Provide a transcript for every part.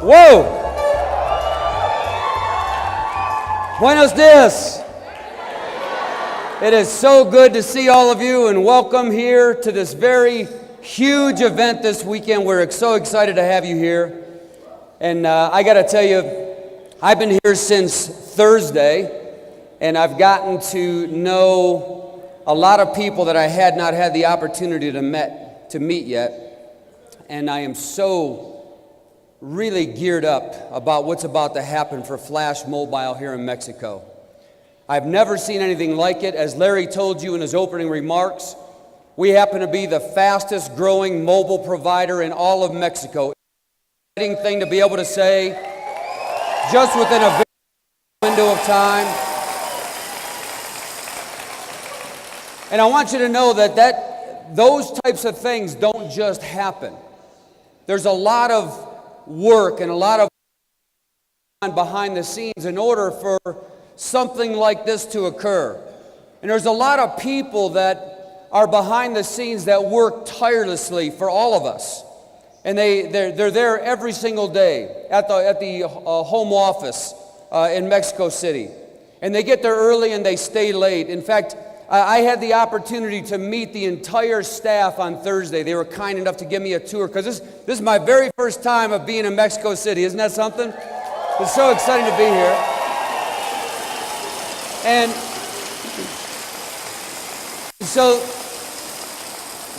Whoa! Buenos dias! It is so good to see all of you and welcome here to this very huge event this weekend. We're so excited to have you here. And I got to tell you, I've been here since Thursday, and I've gotten to know a lot of people that I had not had the opportunity to meet yet. And I am so really geared up about what's about to happen for Flash Mobile here in Mexico. I've never seen anything like it. As Larry told you in his opening remarks, we happen to be the fastest growing mobile provider in all of Mexico. Exciting thing to be able to say just within a very window of time. And I want you to know that those types of things don't just happen. There's a lot of work and a lot of behind the scenes in order for something like this to occur. And there's a lot of people that are behind the scenes that work tirelessly for all of us. And they're there every single day at the home office in Mexico City. And they get there early and they stay late. In fact, I had the opportunity to meet the entire staff on Thursday. They were kind enough to give me a tour because this is my very first time of being in Mexico City. Isn't that something? It's so exciting to be here. And so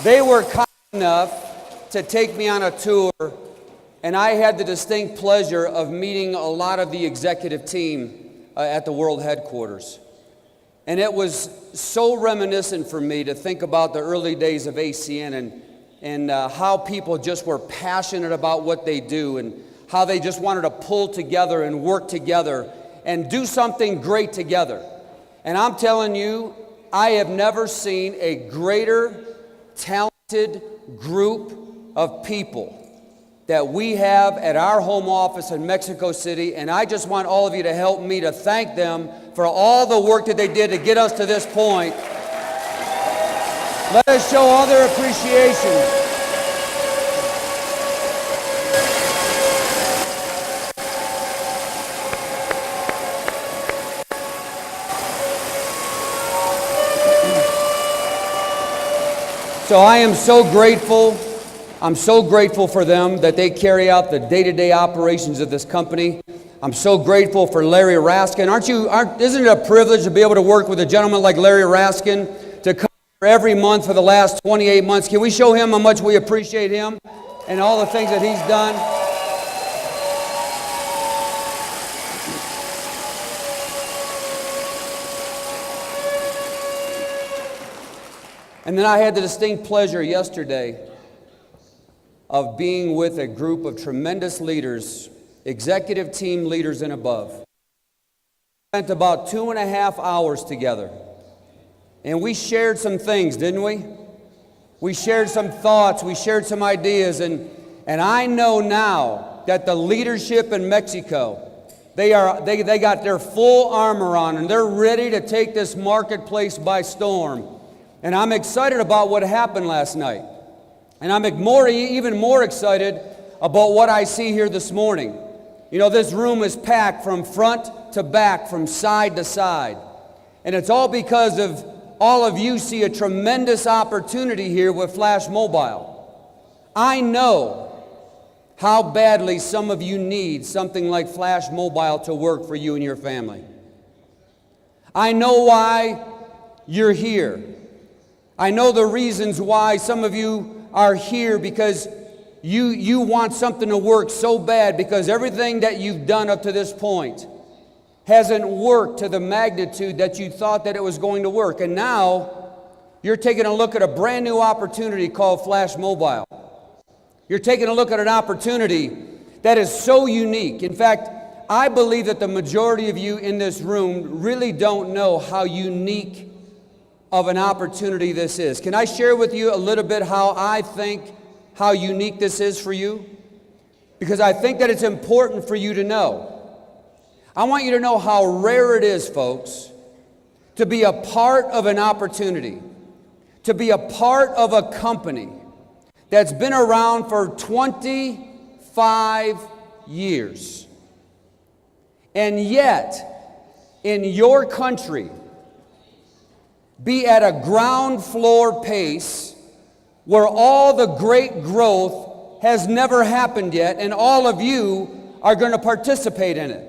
they were kind enough to take me on a tour, and I had the distinct pleasure of meeting a lot of the executive team at the world headquarters. And it was so reminiscent for me to think about the early days of ACN and how people just were passionate about what they do and how they just wanted to pull together and work together and do something great together. And I'm telling you, I have never seen a greater talented group of people that we have at our home office in Mexico City, and I just want all of you to help me to thank them for all the work that they did to get us to this point. Let us show all their appreciation. So I am so grateful. I'm so grateful for them that they carry out the day-to-day operations of this company. I'm so grateful for Larry Raskin. Isn't it a privilege to be able to work with a gentleman like Larry Raskin to come here every month for the last 28 months? Can we show him how much we appreciate him and all the things that he's done? And then I had the distinct pleasure yesterday of being with a group of tremendous leaders, executive team leaders and above. We spent about 2.5 hours together. And we shared some things, didn't we? We shared some thoughts, we shared some ideas, and I know now that the leadership in Mexico, they got their full armor on and they're ready to take this marketplace by storm. And I'm excited about what happened last night. And I'm even more excited about what I see here this morning. You know, this room is packed from front to back, from side to side. And it's all because of all of you see a tremendous opportunity here with Flash Mobile. I know how badly some of you need something like Flash Mobile to work for you and your family. I know why you're here. I know the reasons why some of you are here, because you want something to work so bad because everything that you've done up to this point hasn't worked to the magnitude that you thought that it was going to work. And now you're taking a look at a brand new opportunity called Flash Mobile. You're taking a look at an opportunity that is so unique. In fact, I believe that the majority of you in this room really don't know how unique of an opportunity this is. Can I share with you a little bit how I think how unique this is for you? Because I think that it's important for you to know. I want you to know how rare it is, folks, to be a part of an opportunity, to be a part of a company that's been around for 25 years. And yet, in your country, be at a ground floor pace where all the great growth has never happened yet, and all of you are going to participate in it.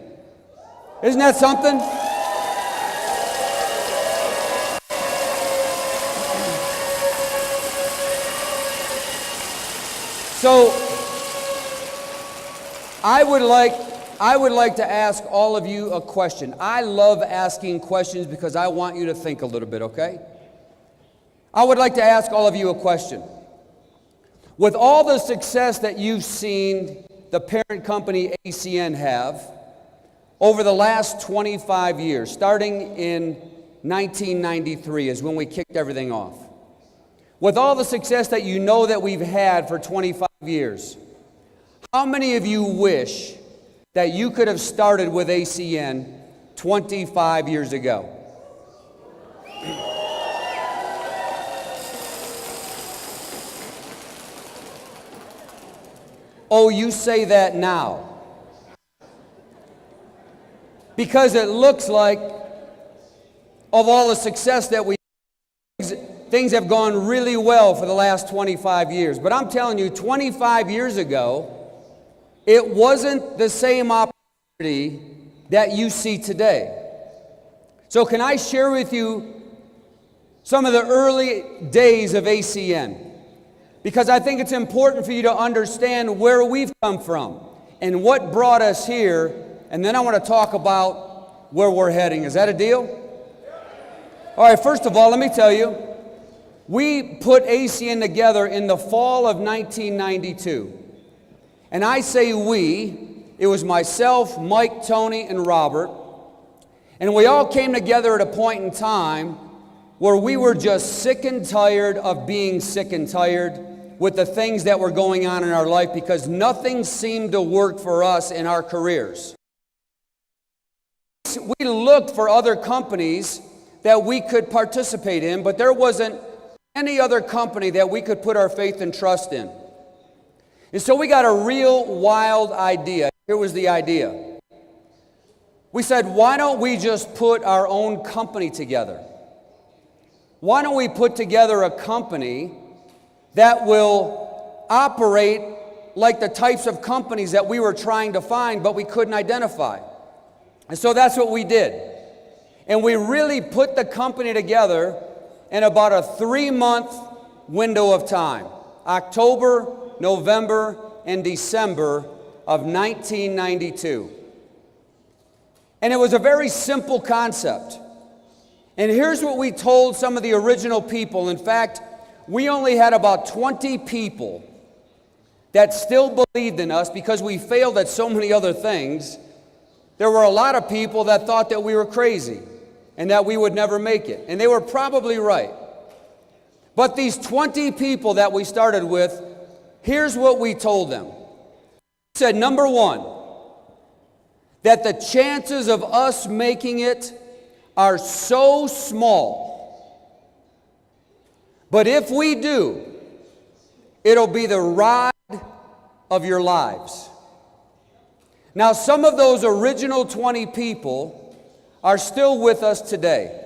Isn't that something? So, I would like to ask all of you a question. I love asking questions because I want you to think a little bit, okay? I would like to ask all of you a question. With all the success that you've seen the parent company ACN have over the last 25 years, starting in 1993 is when we kicked everything off. With all the success that you know that we've had for 25 years, how many of you wish that you could have started with ACN 25 years ago? Oh, you say that now. Because it looks like, of all the success that we have, things have gone really well for the last 25 years. But I'm telling you, 25 years ago, it wasn't the same opportunity that you see today. So can I share with you some of the early days of ACN? Because I think it's important for you to understand where we've come from and what brought us here. And then I want to talk about where we're heading. Is that a deal? All right, first of all, let me tell you, we put ACN together in the fall of 1992. And I say we, it was myself, Mike, Tony, and Robert. And we all came together at a point in time where we were just sick and tired of being sick and tired with the things that were going on in our life because nothing seemed to work for us in our careers. We looked for other companies that we could participate in, but there wasn't any other company that we could put our faith and trust in. And so we got a real wild idea. Here was the idea. We said, why don't we just put our own company together? Why don't we put together a company that will operate like the types of companies that we were trying to find but we couldn't identify? And so that's what we did. And we really put the company together in about a 3-month window of time. October, November, and December of 1992. And it was a very simple concept. And here's what we told some of the original people. In fact, we only had about 20 people that still believed in us because we failed at so many other things. There were a lot of people that thought that we were crazy and that we would never make it. And they were probably right. But these 20 people that we started with, here's what we told them. We said, number one, that the chances of us making it are so small. But if we do, it'll be the ride of your lives. Now, some of those original 20 people are still with us today.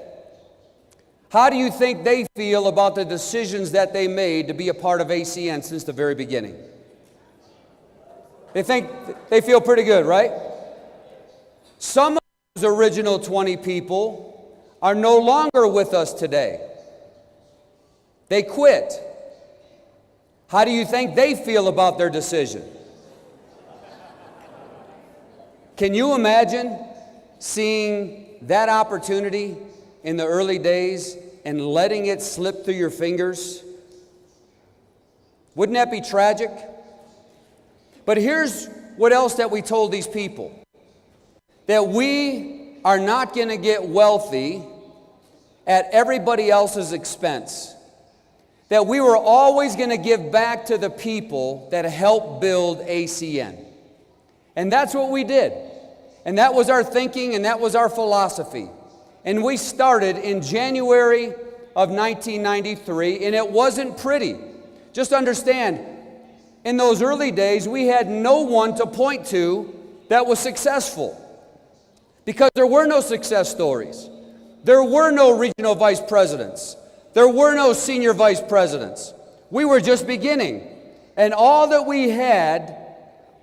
How do you think they feel about the decisions that they made to be a part of ACN since the very beginning? They feel pretty good, right? Some of those original 20 people are no longer with us today. They quit. How do you think they feel about their decision? Can you imagine seeing that opportunity in the early days and letting it slip through your fingers? Wouldn't that be tragic? But here's what else that we told these people. That we are not going to get wealthy at everybody else's expense. That we were always going to give back to the people that helped build ACN. And that's what we did. And that was our thinking and that was our philosophy. And we started in January of 1993, and it wasn't pretty. Just understand, in those early days, we had no one to point to that was successful because there were no success stories. There were no regional vice presidents. There were no senior vice presidents. We were just beginning. And all that we had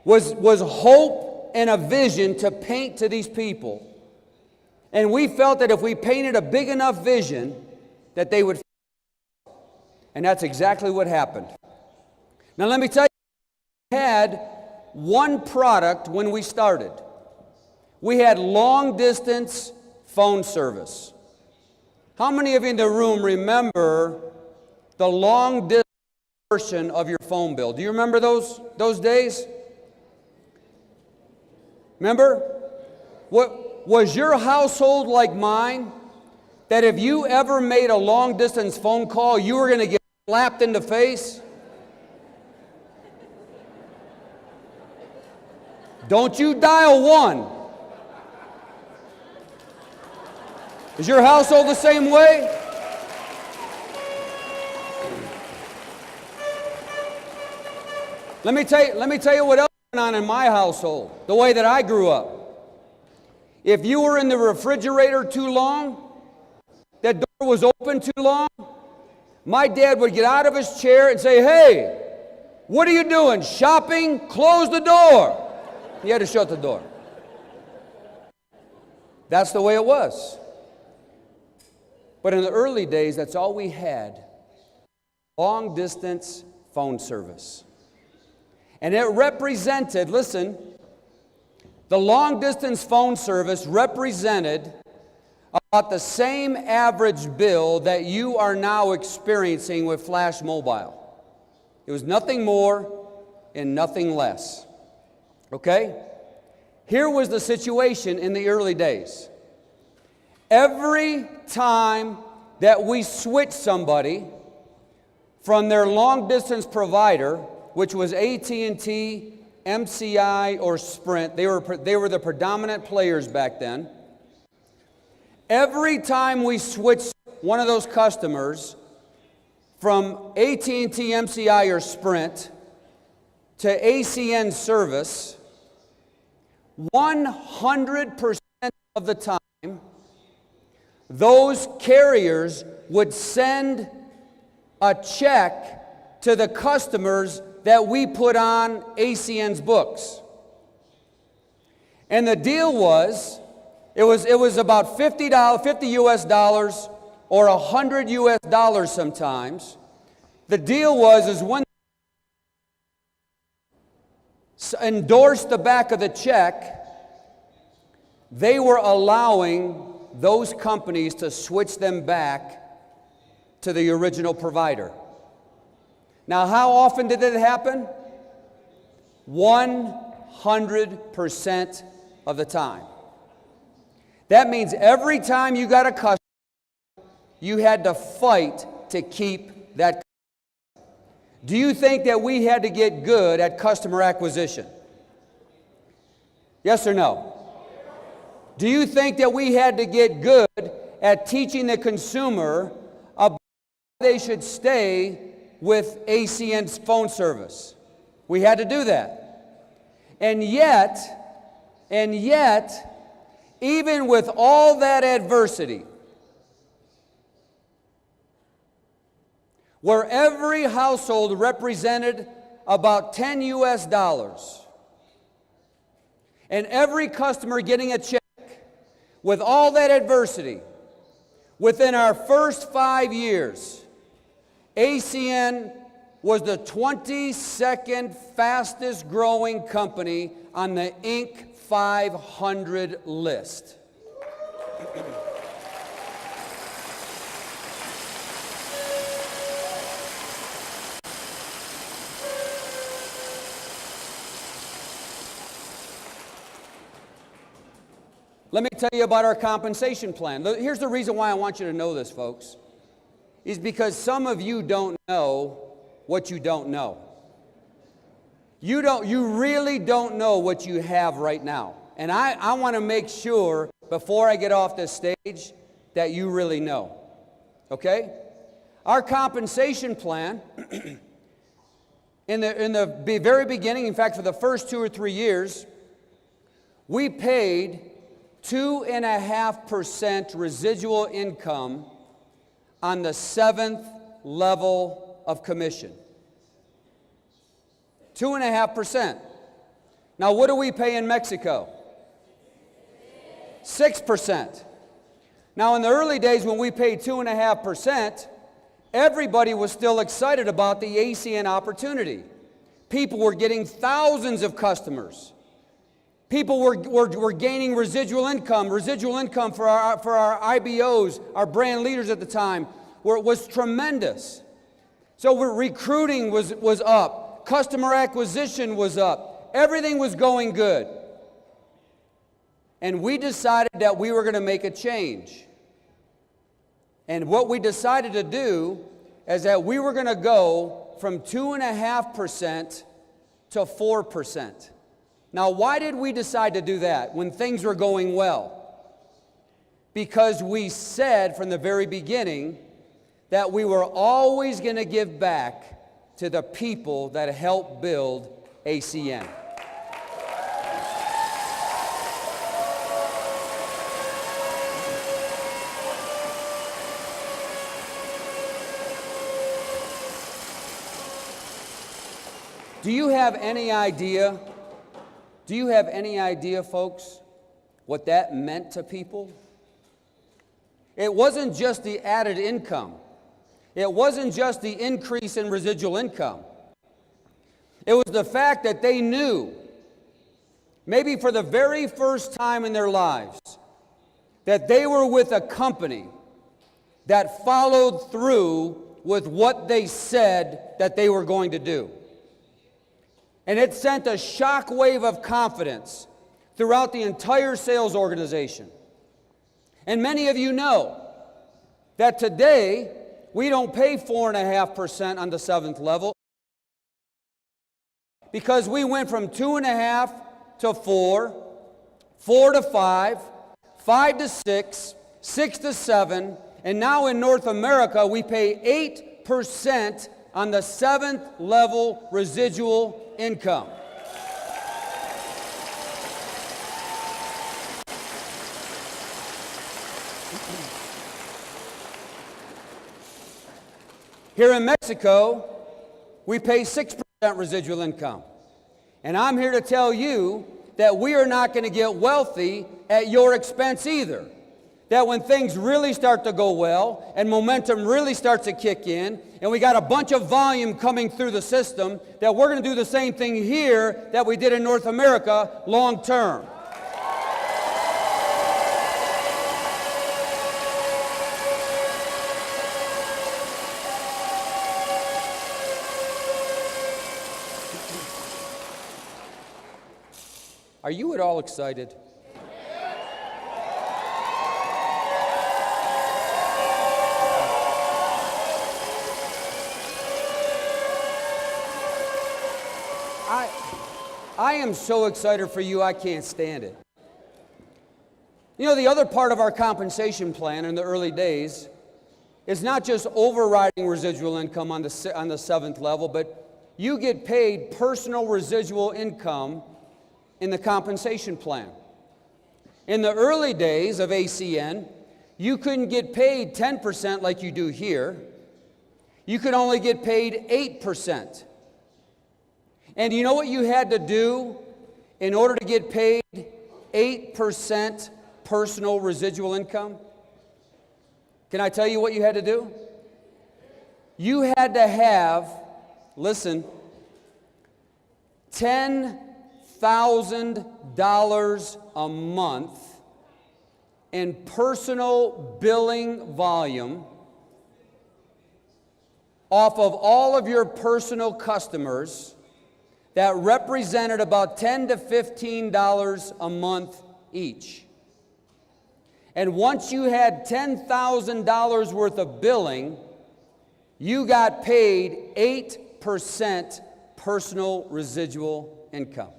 was hope and a vision to paint to these people. And we felt that if we painted a big enough vision, that they would. And that's exactly what happened. Now let me tell you, we had one product when we started. We had long distance phone service. How many of you in the room remember the long distance portion of your phone bill? Do you remember those days? Remember? What was your household like mine? That if you ever made a long distance phone call, you were going to get slapped in the face? Don't you dial 1. Is your household the same way? Let me tell you what else went on in my household, the way that I grew up. If you were in the refrigerator too long, that door was open too long, my dad would get out of his chair and say, "Hey, what are you doing? Shopping? Close the door." He had to shut the door. That's the way it was. But in the early days, that's all we had. Long distance phone service. And it represented, listen, the long distance phone service represented about the same average bill that you are now experiencing with Flash Mobile. It was nothing more and nothing less. Okay? Here was the situation in the early days. Every time that we switched somebody from their long distance provider, which was AT&T, MCI, or Sprint, they were the predominant players back then. Every time we switched one of those customers from AT&T, MCI, or Sprint to ACN service, 100% of the time, those carriers would send a check to the customers that we put on ACN's books. And the deal was, it was about $50 US dollars or $100 US dollars sometimes. The deal was when they endorsed the back of the check, they were allowing those companies to switch them back to the original provider. Now, how often did it happen? 100% of the time. That means every time you got a customer, you had to fight to keep that customer. Do you think that we had to get good at customer acquisition? Yes or no? Do you think that we had to get good at teaching the consumer about how they should stay with ACN's phone service? We had to do that. And yet, even with all that adversity, where every household represented about 10 US dollars, and every customer getting a check, with all that adversity, within our first 5 years, ACN was the 22nd fastest growing company on the Inc. 500 list. Let me tell you about our compensation plan. Here's the reason why I want you to know this, folks, is because some of you don't know what you don't know. You really don't know what you have right now. And I want to make sure, before I get off this stage, that you really know. Okay? Our compensation plan In the very beginning, in fact, for the first 2 or 3 years, we paid 2.5% residual income on the 7th level of commission. 2.5%. Now, what do we pay in Mexico? 6%. Now, in the early days when we paid 2.5%, everybody was still excited about the ACN opportunity. People were getting thousands of customers. People were gaining residual income. Residual income for our IBOs, our brand leaders at the time, was tremendous. So recruiting was up. Customer acquisition was up. Everything was going good. And we decided that we were going to make a change. And what we decided to do is that we were going to go from 2.5% to 4%. Now, why did we decide to do that when things were going well? Because we said from the very beginning that we were always going to give back to the people that helped build ACN. Do you have any idea, folks, what that meant to people? It wasn't just the added income. It wasn't just the increase in residual income. It was the fact that they knew, maybe for the very first time in their lives, that they were with a company that followed through with what they said that they were going to do. And it sent a shockwave of confidence throughout the entire sales organization. And many of you know that today we don't pay 4.5% on the 7th level because we went from 2.5 to 4, 4 to 5, 5 to 6, 6 to 7, and now in North America we pay 8% on the 7th level residual income. Here in Mexico, we pay 6% residual income. And I'm here to tell you that we are not going to get wealthy at your expense either. That when things really start to go well and momentum really starts to kick in and we got a bunch of volume coming through the system, that we're going to do the same thing here that we did in North America long term. Are you at all excited? I am so excited for you, I can't stand it. You know, the other part of our compensation plan in the early days is not just overriding residual income on the 7th level, but you get paid personal residual income in the compensation plan. In the early days of ACN, you couldn't get paid 10% like you do here. You could only get paid 8%. And you know what you had to do in order to get paid 8% personal residual income? Can I tell you what you had to do? You had to have, listen, $10,000 a month in personal billing volume off of all of your personal customers that represented about $10 to $15 a month each. And once you had $10,000 worth of billing, you got paid 8% personal residual income.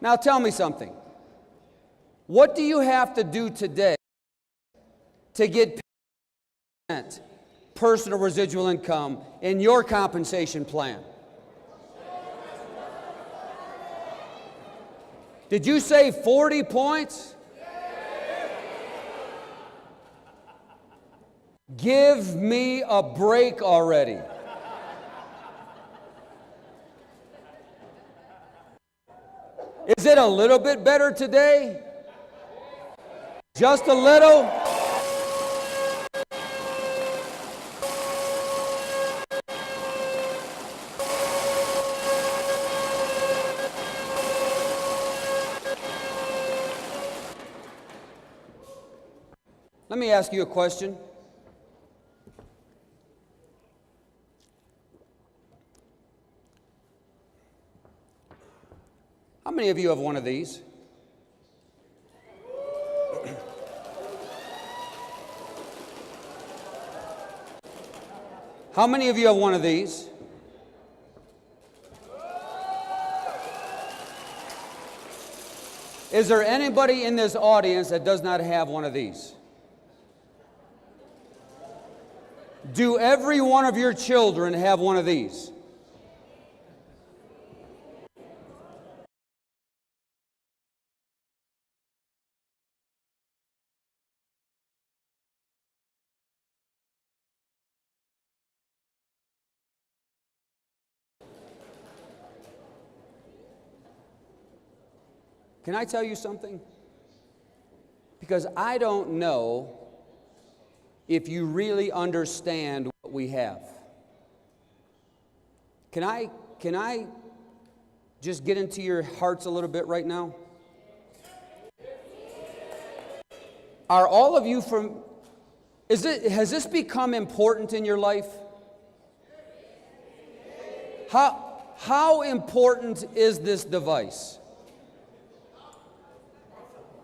Now tell me something. What do you have to do today to get paid personal residual income in your compensation plan? Did you say 40 points? Give me a break already. Is it a little bit better today? Just a little? Let me ask you a question. How many of you have one of these? How many of you have one of these? Is there anybody in this audience that does not have one of these? Do every one of your children have one of these? Can I tell you something? Because I don't know if you really understand what we have. Can I just get into your hearts a little bit right now? Are all of you from, has this become important in your life? How important is this device?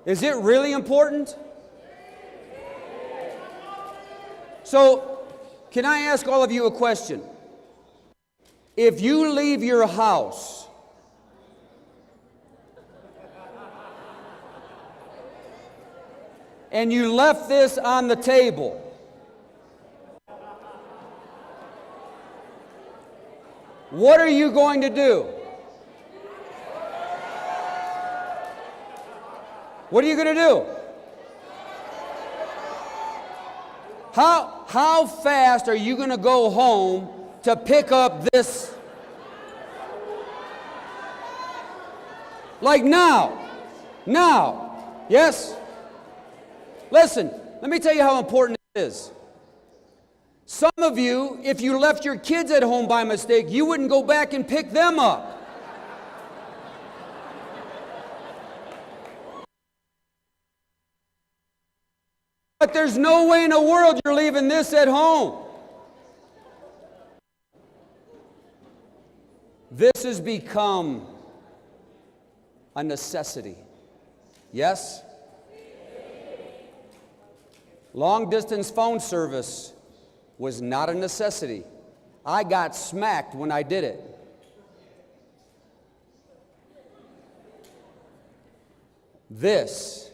Is it really important? So, can I ask all of you a question? If you leave your house and you left this on the table, what are you going to do? What are you going to do? How fast are you going to go home to pick up this? Like now. Now. Yes? Listen, let me tell you how important it is. Some of you, if you left your kids at home by mistake, you wouldn't go back and pick them up. But there's no way in the world you're leaving this at home. This has become a necessity. Yes? Long distance phone service was not a necessity. I got smacked when I did it. This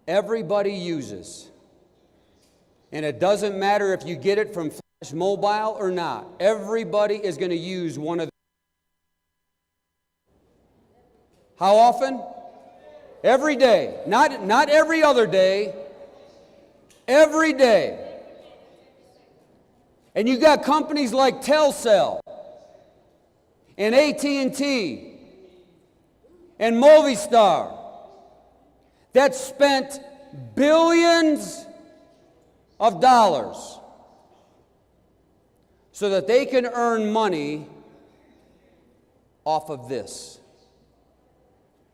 everybody uses. And it doesn't matter if you get it from Flash Mobile or not. Everybody is going to use one of them. How often? Every day. Not every other day. Every day. And you got companies like Telcel and AT&T and Movistar that spent billions of dollars so that they can earn money off of this.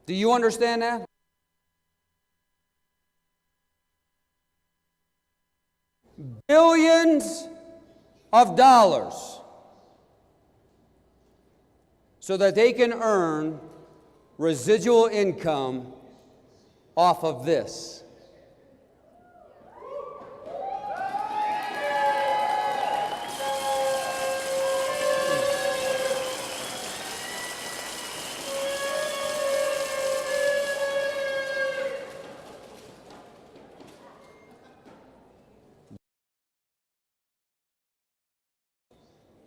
Do you understand that? Billions of dollars so that they can earn residual income off of this.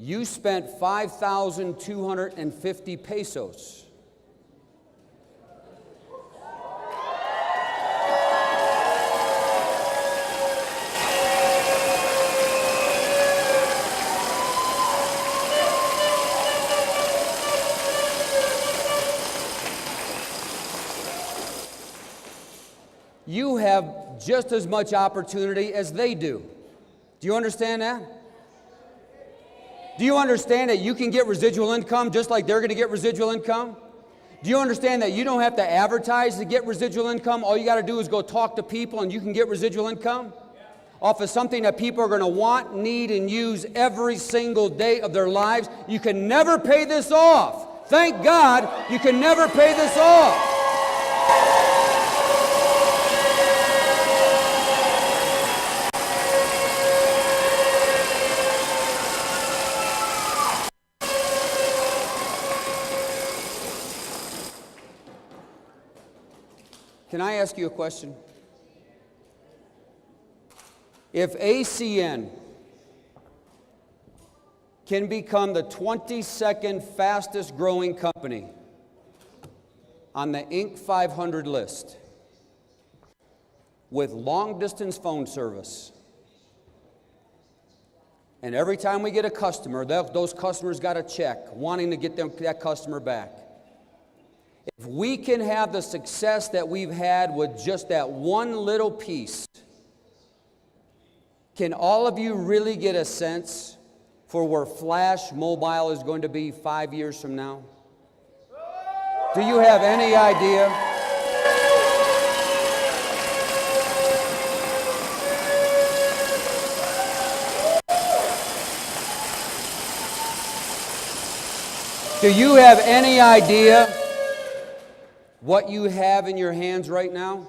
You spent 5,250 pesos. You have just as much opportunity as they do. Do you understand that? Do you understand that you can get residual income just like they're going to get residual income? Do you understand that you don't have to advertise to get residual income? All you got to do is go talk to people and you can get residual income off of something that people are going to want, need, and use every single day of their lives. You can never pay this off. Thank God you can never pay this off. Can I ask you a question? If ACN can become the 22nd fastest growing company on the Inc. 500 list with long distance phone service, and every time we get a customer, those customers got a check wanting to get that customer back. If we can have the success that we've had with just that one little piece, can all of you really get a sense for where Flash Mobile is going to be 5 years from now? Do you have any idea? Do you have any idea what you have in your hands right now?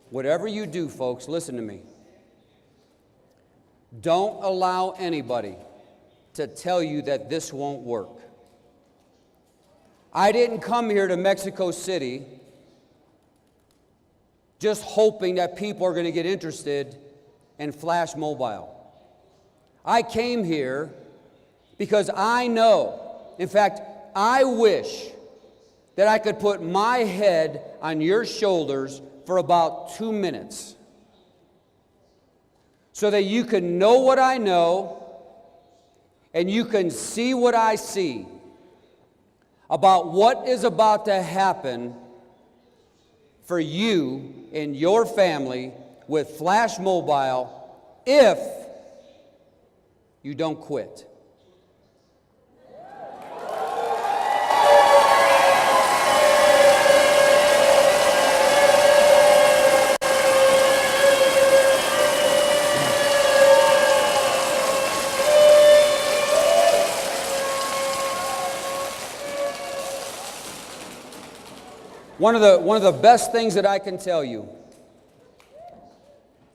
Whatever you do, folks, listen to me. Don't allow anybody to tell you that this won't work. I didn't come here to Mexico City just hoping that people are going to get interested in Flash Mobile. I came here because I know, in fact, I wish that I could put my head on your shoulders for about 2 minutes so that you can know what I know and you can see what I see about what is about to happen for you and your family with Flash Mobile if you don't quit. One of the best things that I can tell you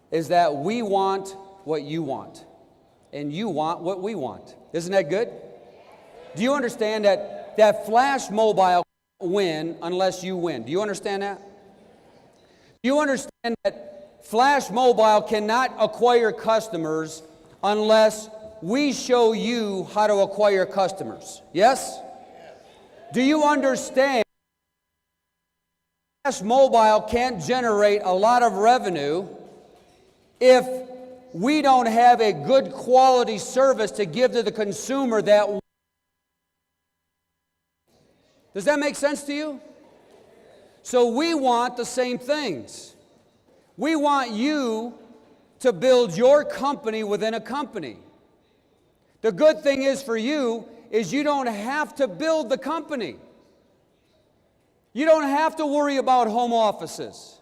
is that we want what you want, and you want what we want. Isn't that good? Do you understand that Flash Mobile won't win unless you win? Do you understand that? Do you understand that Flash Mobile cannot acquire customers unless we show you how to acquire customers? Yes? Do you understand Flash Mobile can't generate a lot of revenue if we don't have a good quality service to give to the consumer that. Does that make sense to you? So we want the same things. We want you to build your company within a company. The good thing is for you is you don't have to build the company. You don't have to worry about home offices.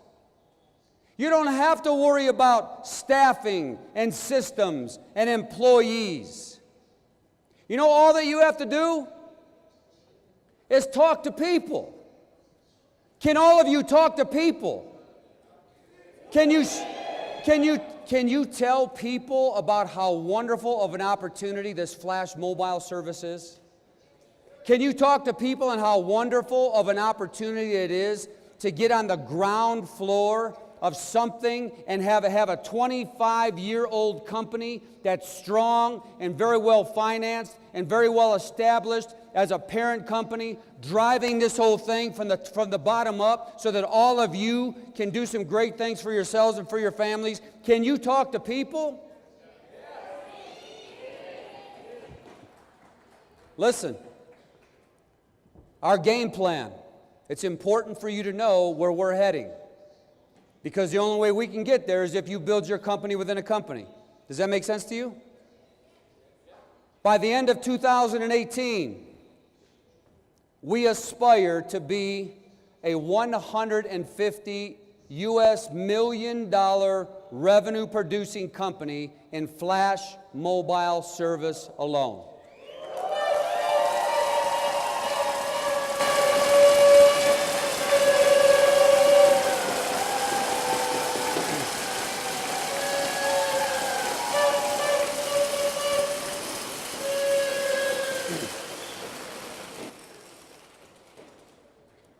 You don't have to worry about staffing and systems and employees. You know, all that you have to do is talk to people. Can all of you talk to people? Can you tell people about how wonderful of an opportunity this Flash Mobile service is? Can you talk to people on how wonderful of an opportunity it is to get on the ground floor of something and have a 25-year-old company that's strong and very well financed and very well established as a parent company, driving this whole thing from the bottom up so that all of you can do some great things for yourselves and for your families. Can you talk to people? Listen, our game plan, it's important for you to know where we're heading. Because the only way we can get there is if you build your company within a company. Does that make sense to you? By the end of 2018, we aspire to be a $150 million revenue producing company in flash mobile service alone.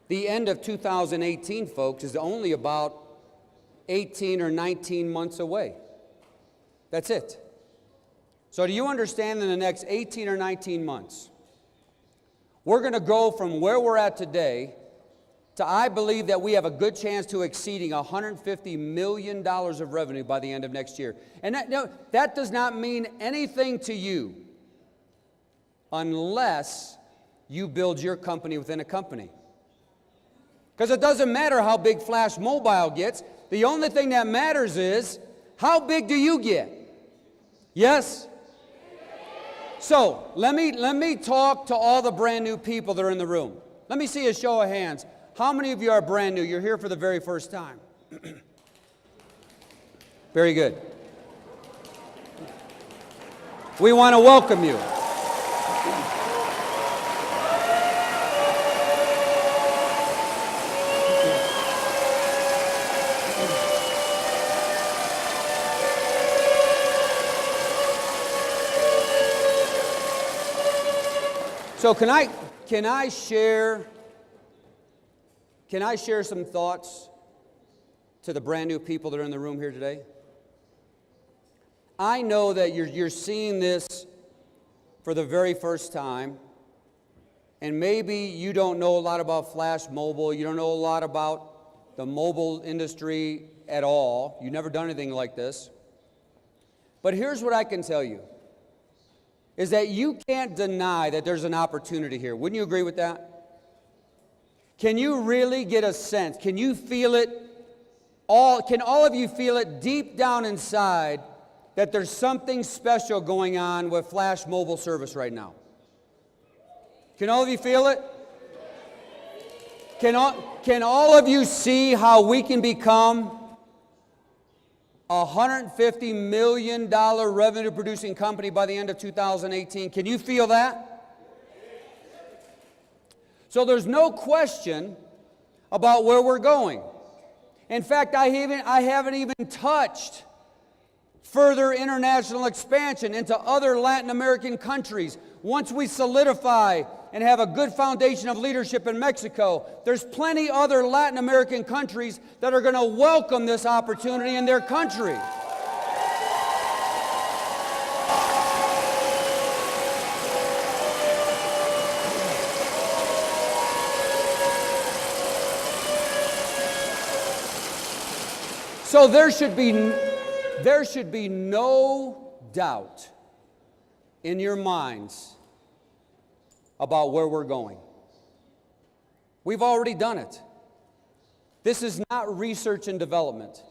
The end of 2018, folks, is only about 18 or 19 months away. That's it. So do you understand in the next 18 or 19 months, we're going to go from where we're at today to, I believe that we have a good chance to exceeding $150 million of revenue by the end of next year. And that does not mean anything to you unless you build your company within a company. Because it doesn't matter how big Flash Mobile gets. The only thing that matters is, how big do you get? Yes? So, let me talk to all the brand new people that are in the room. Let me see a show of hands. How many of you are brand new? You're here for the very first time. Very good. We want to welcome you. So can I share some thoughts to the brand new people that are in the room here today? I know that you're seeing this for the very first time, and maybe you don't know a lot about Flash Mobile, you don't know a lot about the mobile industry at all. You've never done anything like this. But here's what I can tell you, is that you can't deny that there's an opportunity here. Wouldn't you agree with that? Can you really get a sense? Can you feel it? Can all of you feel it deep down inside that there's something special going on with Flash Mobile service right now? Can all of you feel it? Can all of you see how we can become a $150 million revenue producing company by the end of 2018. Can you feel that? So there's no question about where we're going. In fact, I haven't even touched further international expansion into other Latin American countries. Once we solidify and have a good foundation of leadership in Mexico, there's plenty other Latin American countries that are going to welcome this opportunity in their country. So there should be no doubt in your minds about where we're going. We've already done it. This is not research and development.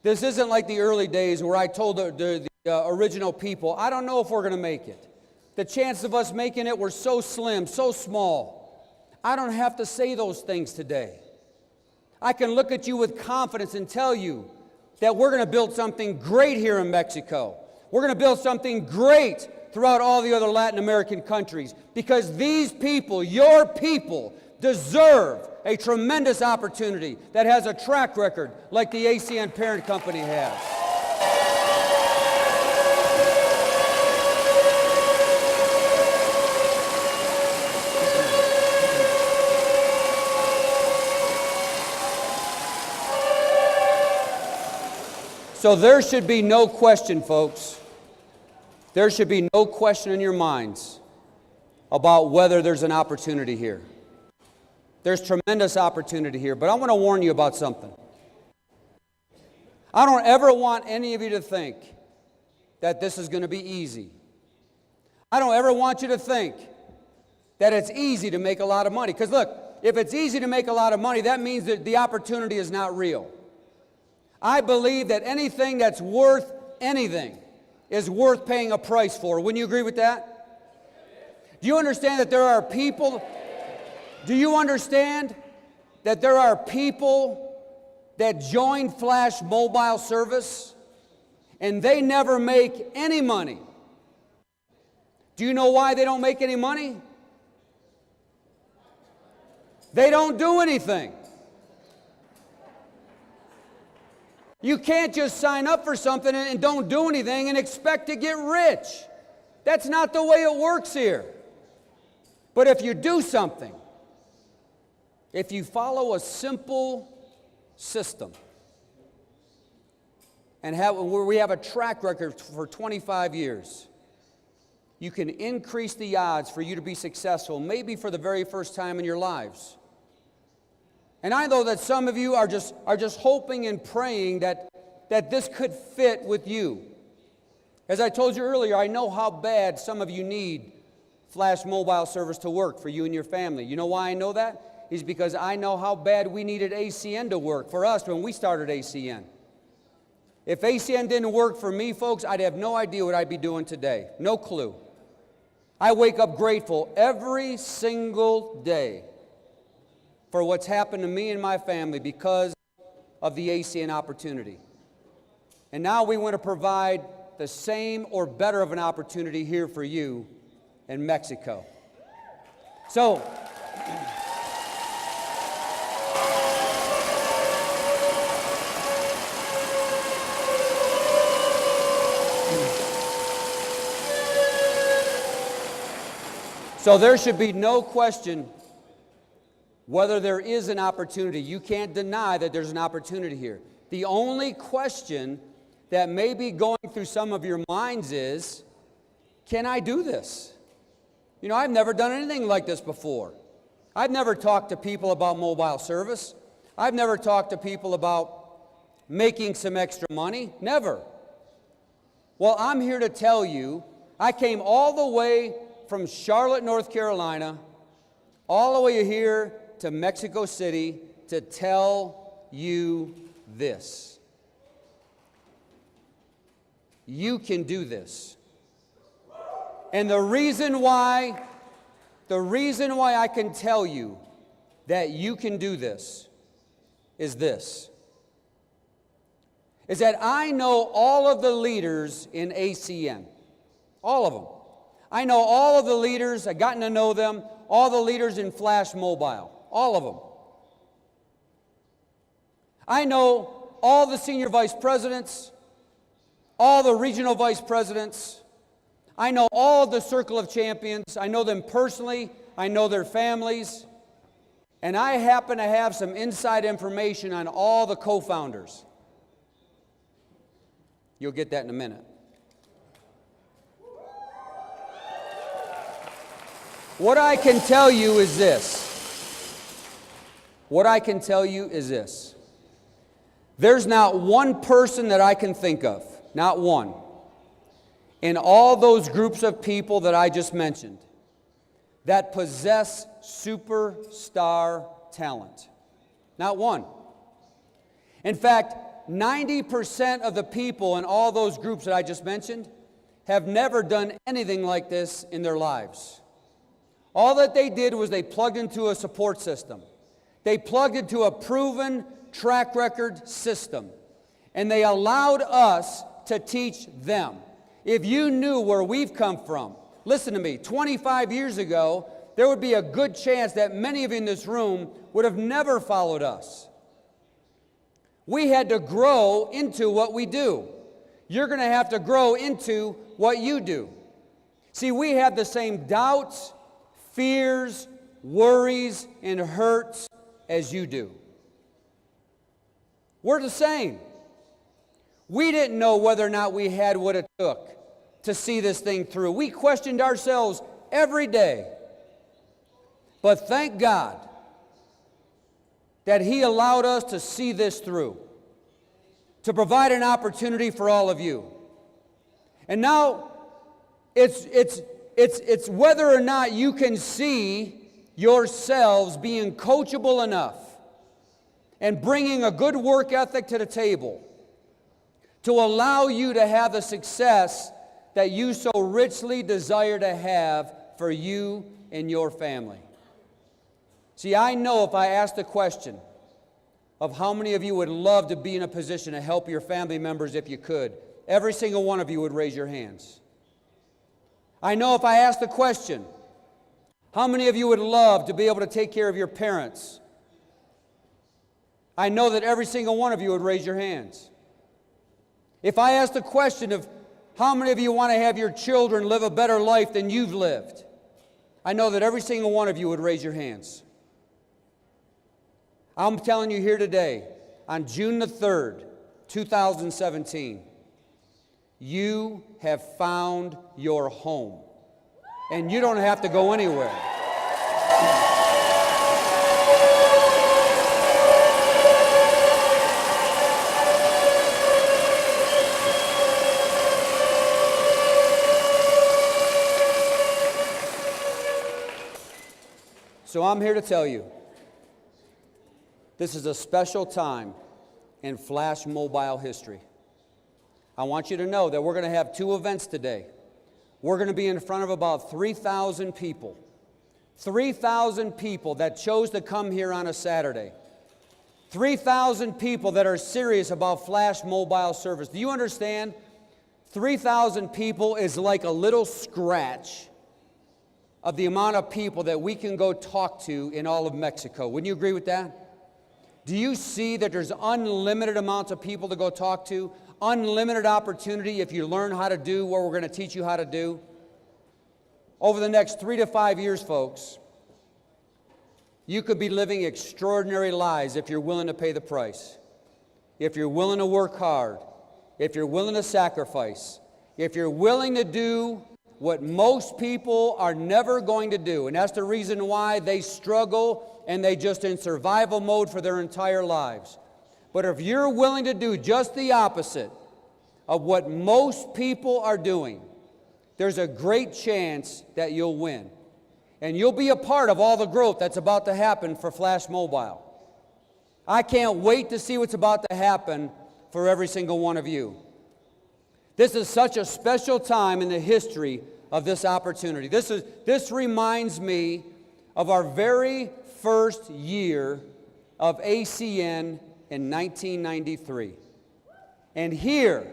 This isn't like the early days where I told the original people, I don't know if we're going to make it. The chances of us making it were so slim, so small. I don't have to say those things today. I can look at you with confidence and tell you that we're going to build something great here in Mexico. We're going to build something great throughout all the other Latin American countries, because these people, your people, deserve a tremendous opportunity that has a track record like the ACN parent company has. So there should be no question, folks. There should be no question in your minds about whether there's an opportunity here. There's tremendous opportunity here, but I want to warn you about something. I don't ever want any of you to think that this is going to be easy. I don't ever want you to think that it's easy to make a lot of money. Because look, if it's easy to make a lot of money, that means that the opportunity is not real. I believe that anything that's worth anything is worth paying a price for. Wouldn't you agree with that? Do you understand that there are people? Do you understand that there are people that join Flash Mobile Service and they never make any money? Do you know why they don't make any money? They don't do anything. You can't just sign up for something and don't do anything and expect to get rich. That's not the way it works here. But if you do something, if you follow a simple system and where we have a track record for 25 years, you can increase the odds for you to be successful, maybe for the very first time in your lives. And I know that some of you are just hoping and praying that this could fit with you. As I told you earlier, I know how bad some of you need Flash Mobile Service to work for you and your family. You know why I know that? Is because I know how bad we needed ACN to work for us when we started ACN. If ACN didn't work for me, folks, I'd have no idea what I'd be doing today. No clue. I wake up grateful every single day for what's happened to me and my family because of the ACN opportunity. And now we want to provide the same or better of an opportunity here for you in Mexico. So, there should be no question whether there is an opportunity. You can't deny that there's an opportunity here. The only question that may be going through some of your minds is, can I do this? You know, I've never done anything like this before. I've never talked to people about mobile service. I've never talked to people about making some extra money. Never. Well, I'm here to tell you, I came all the way from Charlotte, North Carolina, all the way here to Mexico City to tell you this. You can do this. And the reason why I can tell you that you can do this is this. Is that I know all of the leaders in ACN. All of them. I know all of the leaders, I've gotten to know them, all the leaders in Flash Mobile. All of them. I know all the senior vice presidents, all the regional vice presidents. I know all the Circle of Champions. I know them personally. I know their families. And I happen to have some inside information on all the co-founders. You'll get that in a minute. What I can tell you is this. What I can tell you is this. There's not one person that I can think of, not one, in all those groups of people that I just mentioned that possess superstar talent. Not one. In fact, 90% of the people in all those groups that I just mentioned have never done anything like this in their lives. All that they did was they plugged into a support system. They plugged into a proven track record system. And they allowed us to teach them. If you knew where we've come from, listen to me, 25 years ago, there would be a good chance that many of you in this room would have never followed us. We had to grow into what we do. You're going to have to grow into what you do. See, we have the same doubts, fears, worries, and hurts as you do. We're the same. We didn't know whether or not we had what it took to see this thing through. We questioned ourselves every day. But thank God that He allowed us to see this through, to provide an opportunity for all of you. And now it's whether or not you can see yourselves being coachable enough and bringing a good work ethic to the table to allow you to have the success that you so richly desire to have for you and your family. See, I know if I asked the question of how many of you would love to be in a position to help your family members if you could, every single one of you would raise your hands. I know if I asked the question, how many of you would love to be able to take care of your parents? I know that every single one of you would raise your hands. If I asked the question of how many of you want to have your children live a better life than you've lived, I know that every single one of you would raise your hands. I'm telling you here today, on June the 3rd, 2017, you have found your home. And you don't have to go anywhere. So I'm here to tell you, this is a special time in Flash Mobile history. I want you to know that we're going to have two events today. We're going to be in front of about 3,000 people. 3,000 people that chose to come here on a Saturday. 3,000 people that are serious about Flash Mobile service. Do you understand? 3,000 people is like a little scratch of the amount of people that we can go talk to in all of Mexico. Wouldn't you agree with that? Do you see that there's unlimited amounts of people to go talk to? Unlimited opportunity if you learn how to do what we're going to teach you how to do? Over the next 3 to 5 years, folks, you could be living extraordinary lives if you're willing to pay the price. If you're willing to work hard. If you're willing to sacrifice. If you're willing to do what most people are never going to do. And that's the reason why they struggle and they just in survival mode for their entire lives. But if you're willing to do just the opposite of what most people are doing, there's a great chance that you'll win. And you'll be a part of all the growth that's about to happen for Flash Mobile. I can't wait to see what's about to happen for every single one of you. This is such a special time in the history of this opportunity. This reminds me of our very first year of ACN in 1993. And here,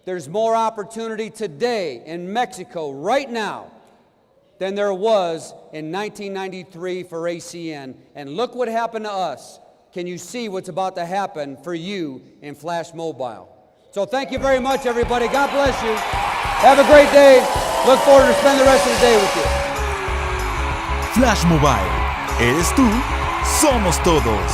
there's more opportunity today in Mexico right now than there was in 1993 for ACN. And look what happened to us. Can you see what's about to happen for you in Flash Mobile? So thank you very much, everybody. God bless you. Have a great day. Look forward to spend the rest of the day with you. Flash Mobile. Eres tú, somos todos.